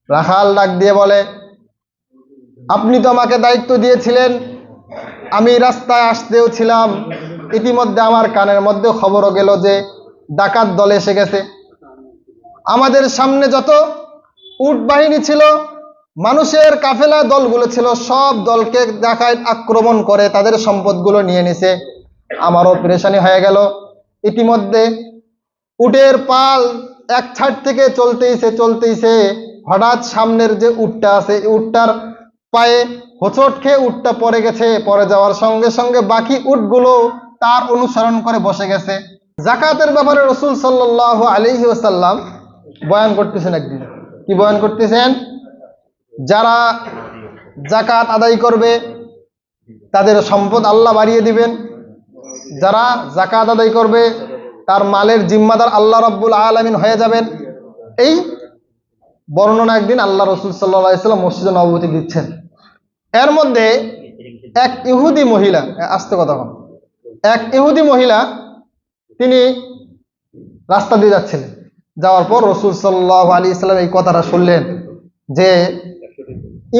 রাখাল ডাক দিয়ে বলে, আপনি তো আমাকে দায়িত্ব দিয়েছিলেন, আমি রাস্তায় আসতেও ছিলাম, ইতিমধ্যে আমার কানের মধ্যে খবরও গেল যে ডাকাত দল এসে গেছে। আমাদের সামনে যত উট বাহিনী ছিল, মানুষের কাফেলা দলগুলো ছিল, সব দলকে ডাকাত আক্রমণ করে তাদের সম্পদগুলো নিয়ে নিছে। আমারও পেরেশানি হয়ে গেল। ইতিমধ্যে উটের পাল এক ছাড় থেকে চলতেইছে, হঠাৎ সামনের যে উটটা আছে, উটটার পায়ে হোঁচট খেয়ে উটটা পড়ে গেছে। পড়ে যাওয়ার সঙ্গে সঙ্গে বাকি উটগুলো তার অনুসরণ করে বসে গেছে। জাকাতের ব্যাপারে রাসূল সাল্লাল্লাহু আলাইহি ওয়াসাল্লাম বয়ান করতেছেন একদিন। কি বয়ান করতেছেন? যারা জাকাত আদায় করবে তাদের সম্পদ আল্লাহ বাড়িয়ে দিবেন। যারা জাকাত আদায় করবে তার মালের জিম্মাদার আল্লাহ রাব্বুল আলামিন হয়ে যাবেন। এই বর্ণনা একদিন আল্লাহ রাসূল সাল্লাল্লাহু আলাইহি ওয়াসাল্লাম মসজিদে নববীতে দিচ্ছেন। এর মধ্যে এক ইহুদি মহিলা, আস্তে কথা বল, এক ইহুদি মহিলা তিনি রাস্তা দিয়ে যাচ্ছিলেন। যাওয়ার পর রাসূল সাল্লাল্লাহু আলাইহি ওয়াসাল্লাম এই কথাটা শুনলেন যে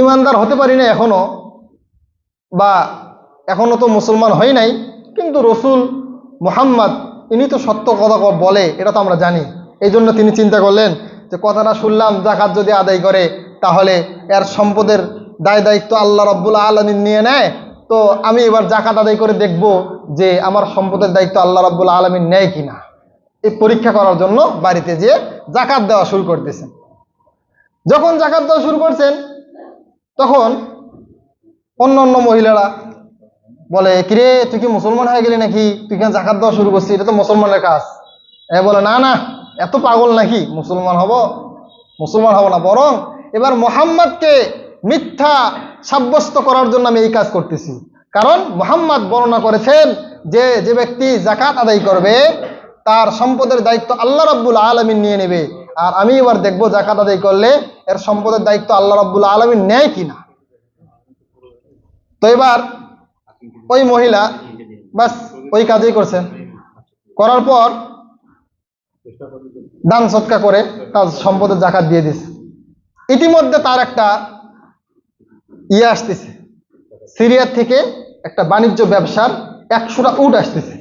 ইমানদার হতে পারি না এখনো, বা এখনো তো মুসলমান হই নাই, কিন্তু রসুল মুহাম্মদ ইনি তো সত্য কথা বলে, এটা তো আমরা জানি। এই জন্য তিনি চিন্তা করলেন যে কথাটা শুনলাম, জাকাত যদি আদায় করে তাহলে এর সম্পদের দায় দায়িত্ব আল্লাহ রাব্বুল আলামিন নিয়ে নেয়, তো আমি এবার জাকাত আদায় করে দেখব যে আমার সম্পদের দায়িত্ব আল্লাহ রাব্বুল আলামিন নেয় কিনা। এই পরীক্ষা করার জন্য বাড়িতে যেয়ে জাকাত দেওয়া শুরু করতেছেন। যখন জাকাত দেওয়া শুরু করছেন তখন অন্য অন্য মহিলারা বলে, কিরে তুই কি মুসলমান হয়ে গেলি নাকি, তুই কেন জাকাত দেওয়া শুরু করছিস, এটা তো মুসলমানের কাজ। বলে, না না, এত পাগল নাকি, মুসলমান হব না, বরং এবার মুহাম্মদকে মিথ্যা সাব্যস্ত করার জন্য আমি এই কাজ করতেছি। কারণ মুহাম্মদ বর্ণনা করেছেন যে যে ব্যক্তি জাকাত আদায় করবে তার সম্পদের দায়িত্ব আল্লাহ রাব্বুল আলামিন নিয়ে নেবে, আর আমি এবার দেখবো জাকাত আদায় করলে এর সম্পদের দায়িত্ব আল্লাহ রাব্বুল আলামিন নেয় কিনা। তো এবার ওই মহিলা বাস ওই কাজই করছেন। করার পর দান সৎকা করে তার সম্পদের জাকাত দিয়ে দিছে। ইতিমধ্যে তার একটা আসতেছে, সিরিয়া থেকে একটা বাণিজ্য ব্যবসার 100টা উট আসতেছে।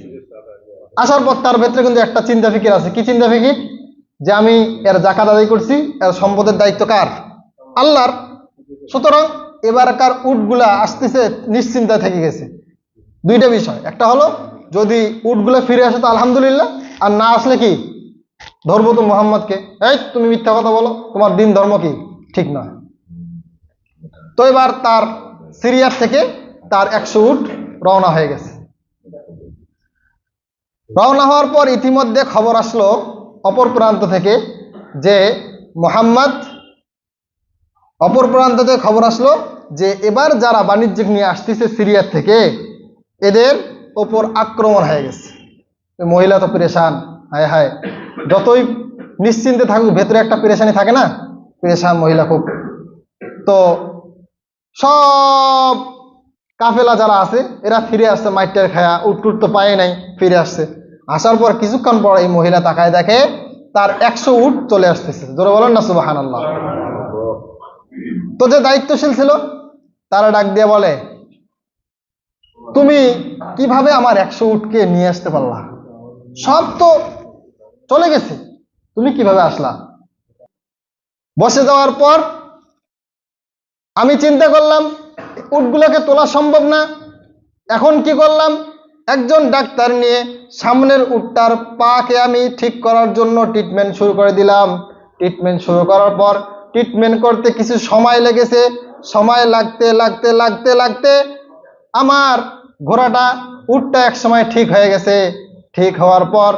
আসার পর তার ভেতরে কিন্তু একটা চিন্তা ফিকির আছে। কি চিন্তা ফিকির? যে আমি এর জাকাত আদায় করছি, এর সম্পদের দায়িত্ব কার? আল্লাহর। সুতরাং এবারকার উটগুলা আসতেছে নিশ্চিন্তা থেকে গেছে। দুইটা বিষয়, একটা হলো যদি উটগুলা ফিরে আসে তো আলহামদুলিল্লাহ, আর না আসলে কি ধরবো তো মুহাম্মদকে, এই তুমি মিথ্যা কথা বলো, তোমার দিন ধর্ম কি ঠিক নয়। তো এবার তার সিরিয়ার থেকে তার 100 উট রওনা হয়ে গেছে। রওনা হওয়ার পর ইতিমধ্যে খবর আসলো অপর প্রান্ত থেকে যে মুহাম্মদ, অপর প্রান্ত থেকে খবর আসলো যে এবার যারা বাণিজ্যিক নিয়ে আসতেছে সিরিয়ার থেকে, এদের ওপর আক্রমণ হয়ে গেছে। মহিলা তো পেরেশান, হায় হায়, যতই নিশ্চিন্তে থাকুক ভেতরে একটা পেরেশানি থাকে না, পেরেশান মহিলা খুব। তো সব কাফেলা যারা আছে এরা ফিরে আসছে, মাইটার খায়া, উট তো পায় নাই, ফিরে আসছে। আসার পর কিছুক্ষণ পর এই মহিলা তাকায় দেখে তার 100 উট চলে আসতেছে। জোরে বলেন না সুবহানাল্লাহ। তো যে দায়িত্বশীল ছিল তারা ডাক দিয়ে বলে, তুমি কিভাবে আমার 100 উটকে নিয়ে আসতে পারলা? সব তো চলে গেছে, তুমি কিভাবে আসলা? বসে যাওয়ার পর আমি চিন্তা করলাম উটগুলোকে তোলা সম্ভব না। এখন কি করলাম, একজন ডাক্তার নিয়ে সামনের উটটার পাকে আমি ঠিক করার জন্য ট্রিটমেন্ট শুরু করে দিলাম। ট্রিটমেন্ট শুরু করার পর ট্রিটমেন্ট করতে কিছু সময় লেগেছে। সময় লাগতে লাগতে লাগতে লাগতে আমার ঘোড়াটা, উটটা এক সময় ঠিক হয়ে গেছে। ঠিক হওয়ার পর